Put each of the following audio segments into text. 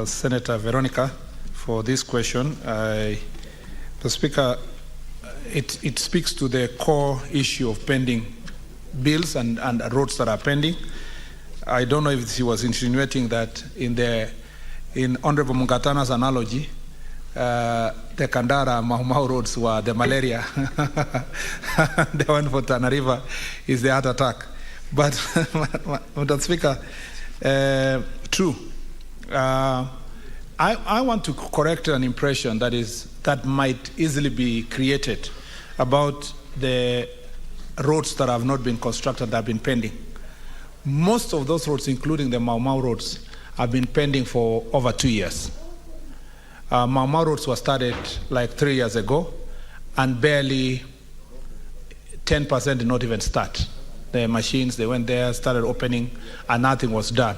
Senator Veronica for this question. The Speaker, it speaks to the core issue of pending bills and roads that are pending. I don't know if he was insinuating that in Honorable Mungatana's analogy, the Kandara Mau roads were the malaria. The one for Tana River is the heart attack. But, Mr. Speaker, true. I want to correct an impression that might easily be created about the roads that have not been constructed, that have been pending. Most of those roads, including the Mau roads, have been pending for over 2 years. Mau roads were started like 3 years ago, and barely 10% did not even start. The machines, they went there, started opening, and nothing was done.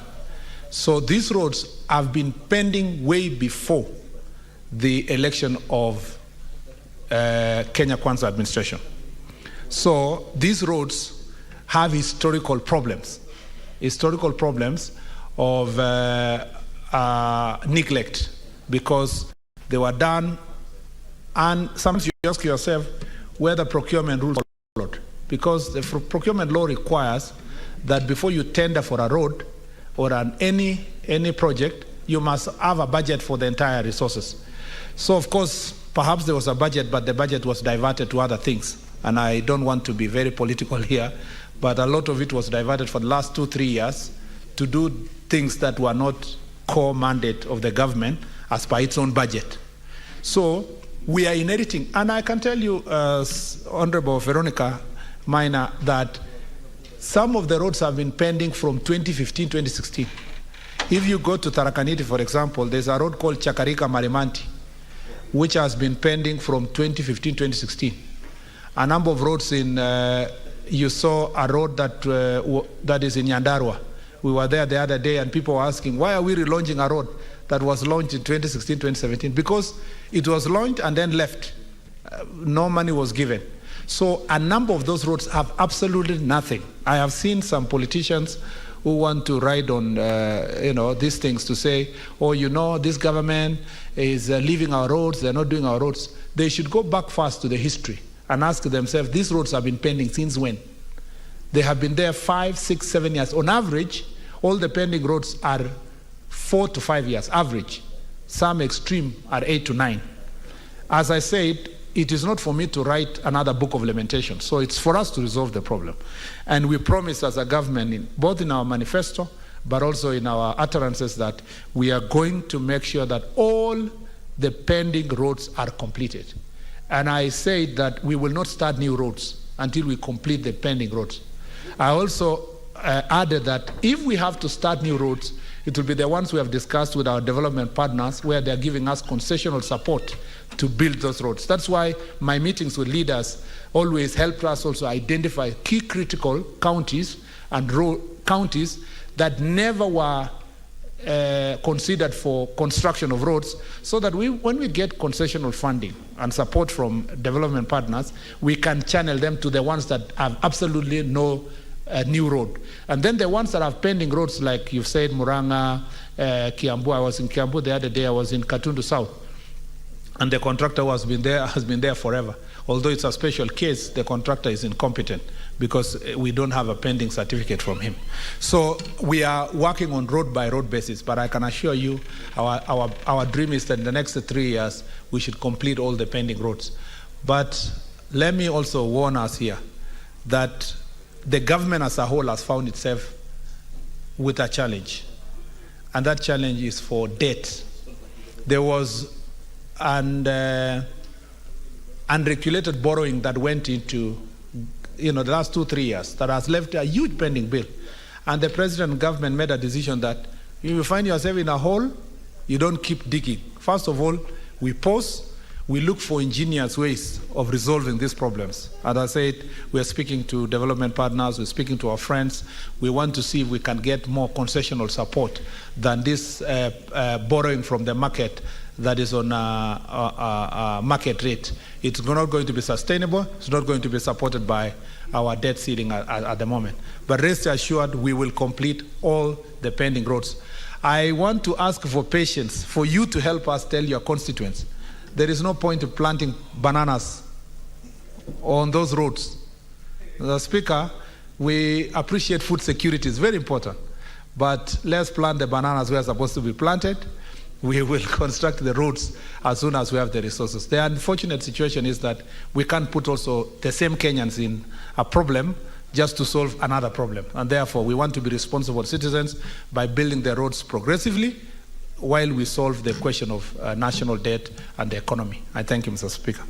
So these roads have been pending way before the election of Kenya Kwanza administration. So these roads have historical problems of neglect, because they were done, and sometimes you ask yourself whether procurement rules are followed, because the procurement law requires that before you tender for a road or any project, you must have a budget for the entire resources. So of course, perhaps there was a budget, but the budget was diverted to other things. And I don't want to be very political here, but a lot of it was diverted for the last 2-3 years to do things that were not core mandate of the government as per its own budget. So we are inheriting, and I can tell you, Honorable Veronica Minor, that some of the roads have been pending from 2015, 2016. If you go to Tarakaniti, for example, there's a road called Chakarika Marimanti, which has been pending from 2015, 2016. A number of roads you saw a road that is in Nyandarua. We were there the other day, and people were asking, why are we relaunching a road that was launched in 2016, 2017? Because it was launched and then left. No money was given. So a number of those roads have absolutely nothing. I have seen some politicians who want to ride on these things to say, oh, this government is leaving our roads, they're not doing our roads. They should go back first to the history and ask themselves, these roads have been pending since when? They have been there 5, 6, 7 years. On average, all the pending roads are 4 to 5 years, average. Some extreme are 8 to 9. As I said, it is not for me to write another book of lamentation. So it's for us to resolve the problem. And we promise as a government, both in our manifesto, but also in our utterances, that we are going to make sure that all the pending roads are completed. And I said that we will not start new roads until we complete the pending roads. I also added that if we have to start new roads, it will be the ones we have discussed with our development partners, where they're giving us concessional support to build those roads. That's why my meetings with leaders always helped us also identify key critical counties and counties that never were considered for construction of roads, so that when we get concessional funding and support from development partners, we can channel them to the ones that have absolutely no new road. And then the ones that have pending roads, like you've said, Muranga, Kiambu. I was in Kiambu the other day. I was in Katundu South, and the contractor has been there forever. Although it's a special case, the contractor is incompetent because we don't have a pending certificate from him. So we are working on road by road basis, but I can assure you our dream is that in the next 3 years we should complete all the pending roads. But let me also warn us here that the government as a whole has found itself with a challenge, and that challenge is for debt. There was unregulated borrowing that went into the last 2-3 years that has left a huge pending bill. And the president and government made a decision that if you find yourself in a hole, you don't keep digging. First of all, we pause, we look for ingenious ways of resolving these problems. As I said, we are speaking to development partners, we're speaking to our friends. We want to see if we can get more concessional support than this borrowing from the market that is on market rate. It's not going to be sustainable. It's not going to be supported by our debt ceiling at the moment. But rest assured, we will complete all the pending roads. I want to ask for patience, for you to help us tell your constituents. There is no point in planting bananas on those roads. The Speaker, we appreciate food security. It's very important. But let's plant the bananas where they're supposed to be planted. We will construct the roads as soon as we have the resources. The unfortunate situation is that we can't put also the same Kenyans in a problem just to solve another problem. And therefore, we want to be responsible citizens by building the roads progressively while we solve the question of national debt and the economy. I thank you, Mr. Speaker.